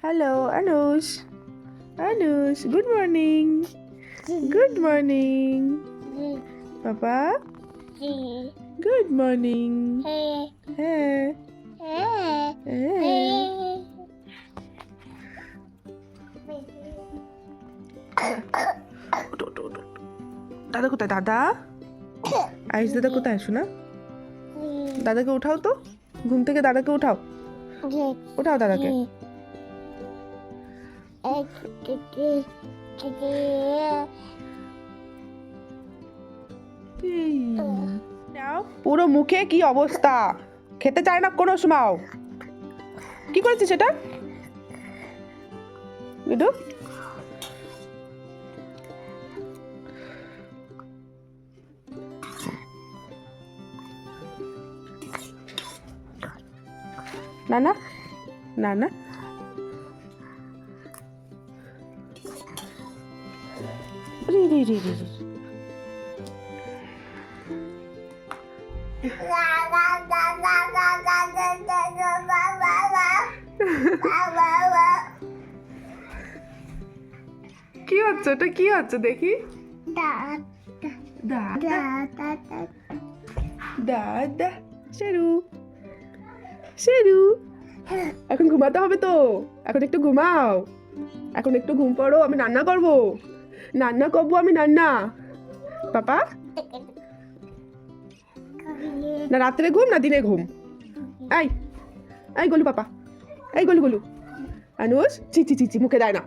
Hello, Anush. Anush, good morning. Good morning. Papa, good morning. Hey. Hey. দাদা কোথায়? দাদা আইস, দাদা কোথায়? শোনা, দাদাকে উঠাও তো, ঘুম থেকে দাদাকে উঠাও, উঠাও দাদাকে। পুরো মুখে কি অবস্থা, খেতে চায় না কোনো সময়। কি করেছিস সেটা? গুডু, না না না না, রি রি রি রি রি। কি হচ্ছে ওটা? কি হচ্ছে দেখি? দাদা শেরু, শেরু, এখন ঘুমাতে হবে তো, এখন একটু ঘুমাও, এখন একটু ঘুম পড়ো। আমি রান্না করবো, রান্না করবো আমি, রান্না। পাপা, না রাত্রে ঘুম না দিনে ঘুম? এই এই গলু পাপা, এই গলু গলু। আনুষ, চি চি চি চি, মুখে দেয় না।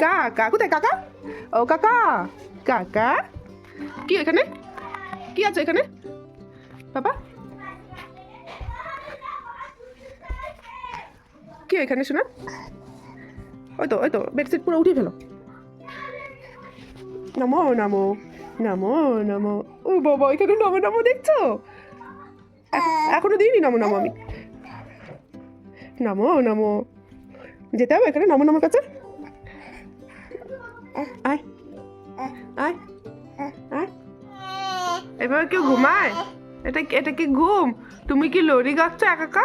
কাকা কোথায়? কাকা, ও কাকা, কাকা কি এখানে? কি আছে এখানে পাপা? কি এখানে শোনা? ওই তো, ওই তো বেডশিট পুরো উঠিয়ে ফেলো। নামো নামো নামো নামো। ও বাবা, এখানে নামো নামো দেখছো? এখনো দিইনি নামো নামো আমি। নামো নামো, যেতে হবে এখানে, নামো নামোর কাছে। আয় আয় আয়। এবার কেউ ঘুমায়? এটা এটা কি ঘুম? তুমি কি লরি গাচ্ছ একা?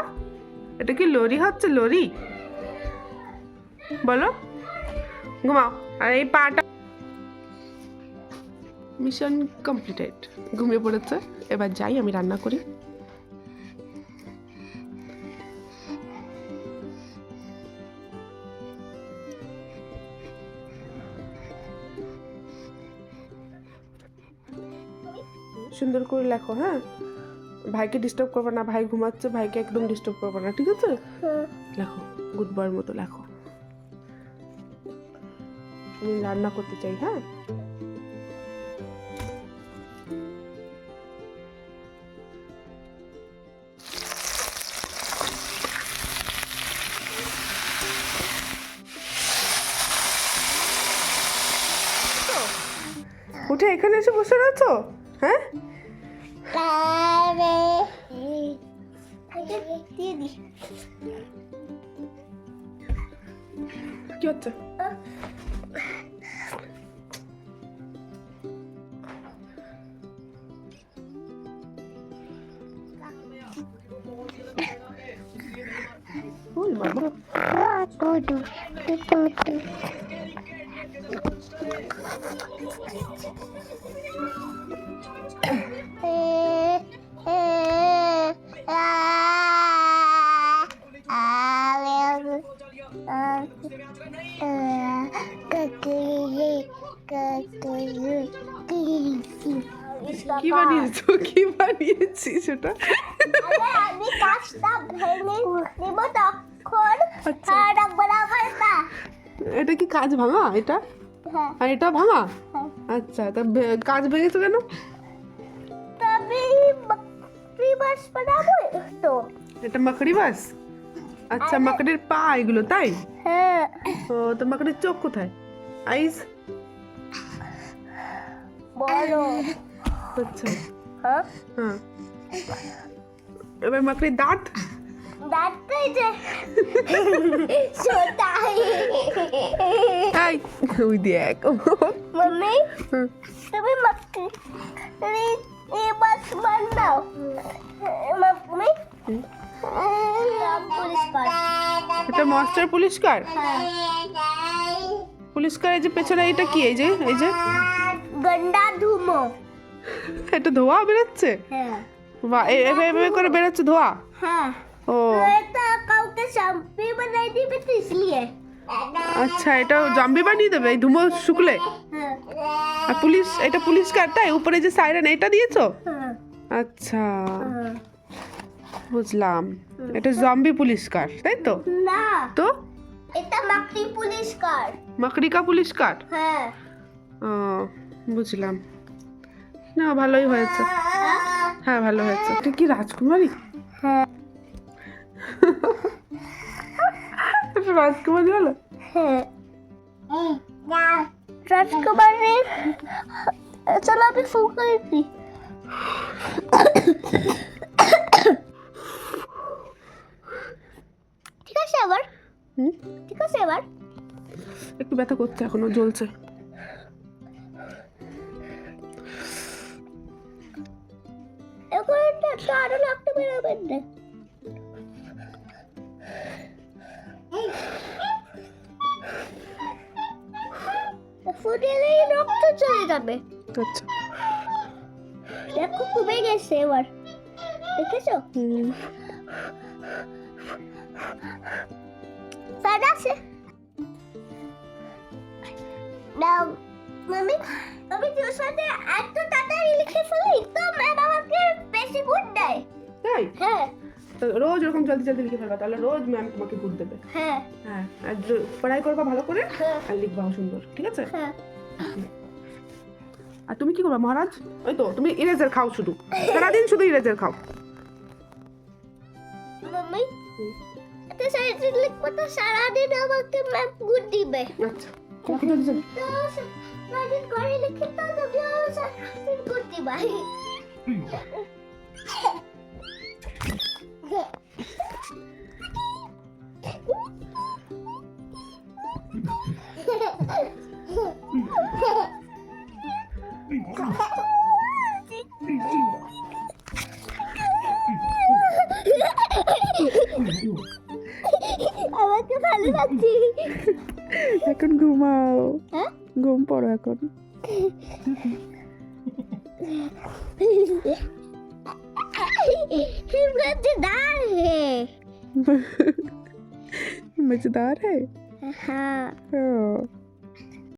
এটা কি লরি হচ্ছে? লরি বলো, ঘুমাও। আর এই পাটা মিশন কমপ্লিটেড, ঘুমিয়ে পড়েছে। এবার যাই, আমি রান্না করি। সুন্দর করে লেখো, হ্যাঁ? ভাইকে ডিস্টার্ব করবে না, ভাই ঘুমাচ্ছে, ভাইকে একদম ডিস্টার্ব করবে না, ঠিক আছে? লেখো, গুড বয়ের মতো লেখো। আমি রান্না করতে চাই, হ্যাঁ? উঠে এখানে এসে বসে রয়েছো, হ্যাঁ? কি হচ্ছে? কি বানিয়েছো? কি বানিয়েছিস ওটা? আমি কাজটা ভেঙে নিব, তখন আচ্ছা, এটা কি কাজ ভাঙা? এটা হ্যাঁ আর এটা ভাঙা? হ্যাঁ। আচ্ছা, তা কাজ ভেঙেছো কেন? তবে রিভার্স বানাবো তো। এটা মাকড়ি বাস? আচ্ছা, মাকড়ির পা এগুলো, তাই? হ্যাঁ, ও, তো মাকড়ির চোখ কোথায়? আইস? বলো। আচ্ছা, হ্যাঁ, হ্যাঁ। এবার মাকড়ির দাঁত? দাঁতটাই যে সেটাই। এই, ওই দেখ। মাম্মি, তুমি মাকড়ি রিভার্স বানাও। মাম্মি, পুলিশ পার। এটা মাস্টার পুলিশ কার। হ্যাঁ পুলিশ কার এই যে পেছনে এটা কি, এই যে গন্ডা ধুমো। এটা ধোঁয়া বেরোচ্ছে। হ্যাঁ বাহ, এভাবে করে বেরোচ্ছে ধোঁয়া। হ্যাঁ ও তো এটা কাউকে শাম্পি বানাই দিবে তো इसलिए। আচ্ছা, এটা জম্বি বানিয়ে দেবে এই ধুমো শুকলে। হ্যাঁ আর পুলিশ, এটা পুলিশ কারটাই উপরে যে সাইরেন এটা দিয়েছো। হ্যাঁ আচ্ছা হ্যাঁ। বুঝলাম, এটা জম্বি পুলিশ কার তাই তো। না তো এটা মাকড়ি পুলিশ কার। মাকড়িকা পুলিশ কার। হ্যাঁ ও বুঝলাম, না ভালোই হয়েছে। হ্যাঁ ভালো হয়েছে। এটা কি রাজকুমারী? হ্যাঁ এটা রাজকুমারী হলো। হ্যাঁ রাজকুমারী। চলো আমি ফোন করেছি। ঠিক আছে এবার, হুম, ঠিক আছে এবার। একটু ব্যথা করছে, এখনো জ্বলছে। এখন একটা আরো লাগতে বেরোবেন না। ফুটেলেই রক্ত চলে যাবে। আচ্ছা দেখো কমে গেছে এবার, দেখেছো? স্যার আছে না মামি, আমি টিউশনে এত তাড়াতাড়ি লিখে ফেলি তো ম্যাম আমাকে বেশি গুড দেয়। তাই? হ্যাঁ তো রোজ এরকম জলদি জলদি লিখে ফেলবা, তাহলে রোজ ম্যাম তোমাকে গুড দেবে। হ্যাঁ হ্যাঁ, আর পড়াই করবা ভালো করে, হ্যাঁ আর লিখবাও সুন্দর, ঠিক আছে। হ্যাঁ। আর তুমি কি করবা মহারাজ? ওই তো তুমি ইরেজার খাও, শুধু সারাদিন শুধু ইরেজার খাও। মাম্মি এটা সারাদিন লিখবো তো সারাদিন আমাকে ম্যাম গুড দিবে। আচ্ছা রাখো জলদি জলদি। তো সারাদিন ঘরে লিখে তো তুমি সারাদিন গুড দিবা। আমাকে ভালো লাগছে। এখন ঘুমাও, হ্যাঁ ঘুম পড়ো এখন। मजेदार है। मजेदार है। हाँ हाँ।